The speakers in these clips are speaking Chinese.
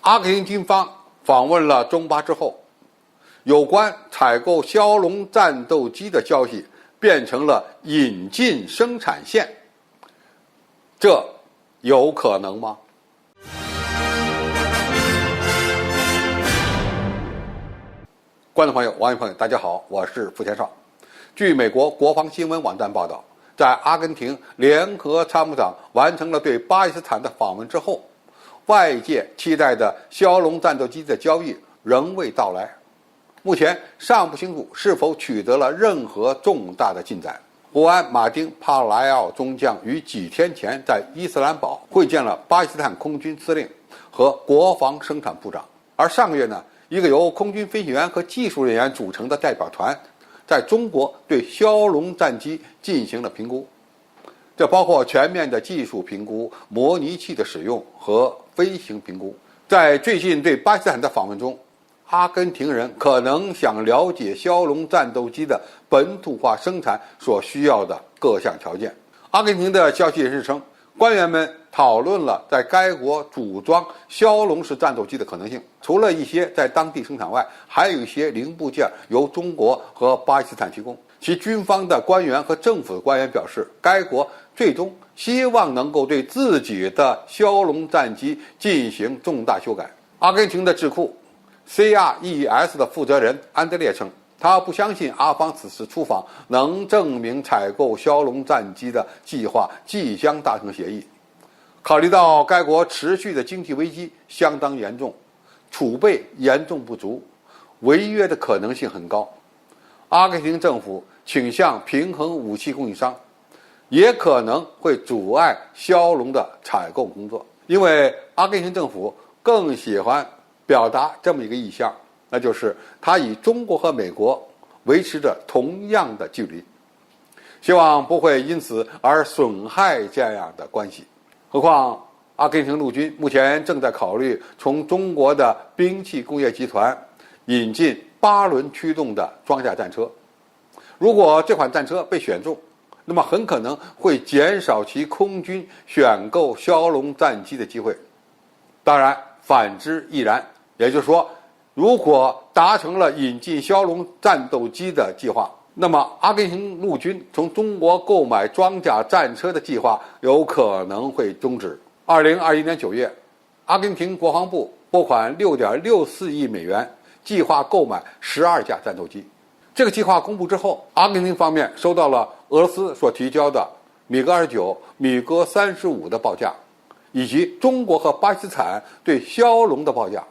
阿根廷军方访问了中巴之后，有关采购枭龙战斗机的消息变成了引进生产线，这有可能吗？观众朋友、网友朋友，大家好，我是付天少。据美国国防新闻网站报道，在阿根廷联合参谋长完成了对巴基斯坦的访问之后，外界期待的枭龙战斗机的交易仍未到来。目前尚不清楚是否取得了任何重大的进展。国安马丁·帕莱奥中将于几天前在伊斯兰堡会见了巴基斯坦空军司令和国防生产部长，而上个月呢，一个由空军飞行员和技术人员组成的代表团在中国对枭龙战机进行了评估，这包括全面的技术评估、模拟器的使用和飞行评估。在最近对巴基斯坦的访问中，阿根廷人可能想了解枭龙战斗机的本土化生产所需要的各项条件。阿根廷的消息人士称，官员们讨论了在该国组装枭龙式战斗机的可能性。除了一些在当地生产外，还有一些零部件由中国和巴基斯坦提供。其军方的官员和政府的官员表示，该国最终希望能够对自己的枭龙战机进行重大修改。阿根廷的智库 CRES 的负责人安德烈称，他不相信阿方此次出访能证明采购枭龙战机的计划即将达成协议。考虑到该国持续的经济危机相当严重，储备严重不足，违约的可能性很高。阿根廷政府倾向平衡武器供应商，也可能会阻碍枭龙的采购工作，因为阿根廷政府更喜欢表达这么一个意向，那就是他与中国和美国维持着同样的距离，希望不会因此而损害这样的关系。何况阿根廷陆军目前正在考虑从中国的兵器工业集团引进8轮驱动的装甲战车，如果这款战车被选中，那么很可能会减少其空军选购枭龙战机的机会。当然反之亦然，也就是说，如果达成了引进枭龙战斗机的计划，那么阿根廷陆军从中国购买装甲战车的计划有可能会终止。2021年9月，阿根廷国防部拨款6.64亿美元，计划购买12架战斗机。这个计划公布之后，阿根廷方面收到了俄罗斯所提交的米格29、米格35的报价，以及中国和巴基斯坦对枭龙的报价。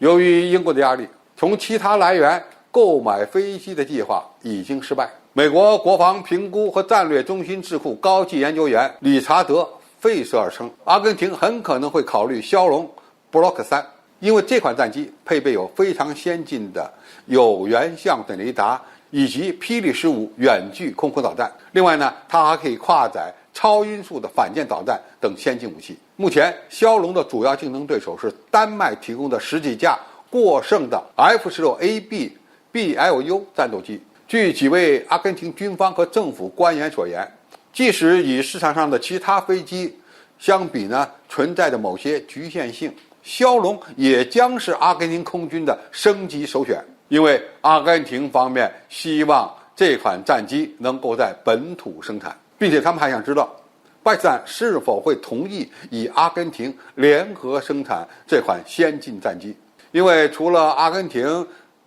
由于英国的压力，从其他来源购买飞机的计划已经失败。美国国防评估和战略中心智库高级研究员理查德·费舍尔称，阿根廷很可能会考虑枭龙 Block 3，因为这款战机配备有非常先进的有源相对雷达以及霹雳15远距空导弹。另外呢，它还可以跨载超音速的反舰导弹等先进武器。目前枭龙的主要竞争对手是丹麦提供的10几架过剩的 F-16AB BLU 战斗机。据几位阿根廷军方和政府官员所言，即使与市场上的其他飞机相比呢，存在着某些局限性，枭龙也将是阿根廷空军的升级首选，因为阿根廷方面希望这款战机能够在本土生产，并且他们还想知道巴基斯坦是否会同意与阿根廷联合生产这款先进战机。因为除了阿根廷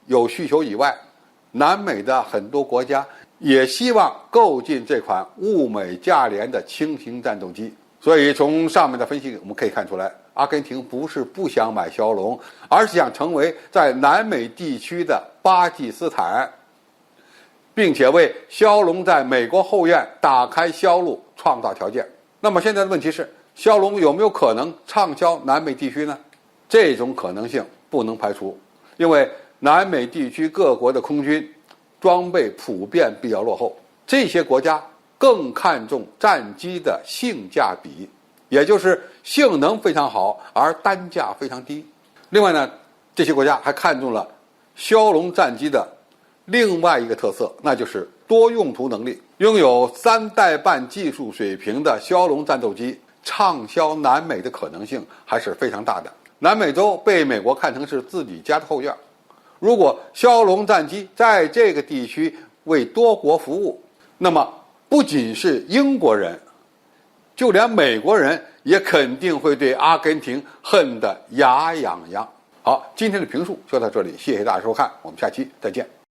有需求以外，南美的很多国家也希望购进这款物美价廉的轻型战斗机。所以从上面的分析我们可以看出来，阿根廷不是不想买枭龙，而是想成为在南美地区的巴基斯坦，并且为枭龙在美国后院打开销路创造条件。那么现在的问题是，枭龙有没有可能畅销南美地区呢？这种可能性不能排除，因为南美地区各国的空军装备普遍比较落后，这些国家更看重战机的性价比，也就是性能非常好而单价非常低。另外呢，这些国家还看重了枭龙战机的另外一个特色，那就是多用途能力。拥有3代半技术水平的枭龙战斗机畅销南美的可能性还是非常大的。南美洲被美国看成是自己家的后院。如果枭龙战机在这个地区为多国服务，那么不仅是英国人，就连美国人也肯定会对阿根廷恨得牙痒痒。好，今天的评述就到这里，谢谢大家收看，我们下期再见。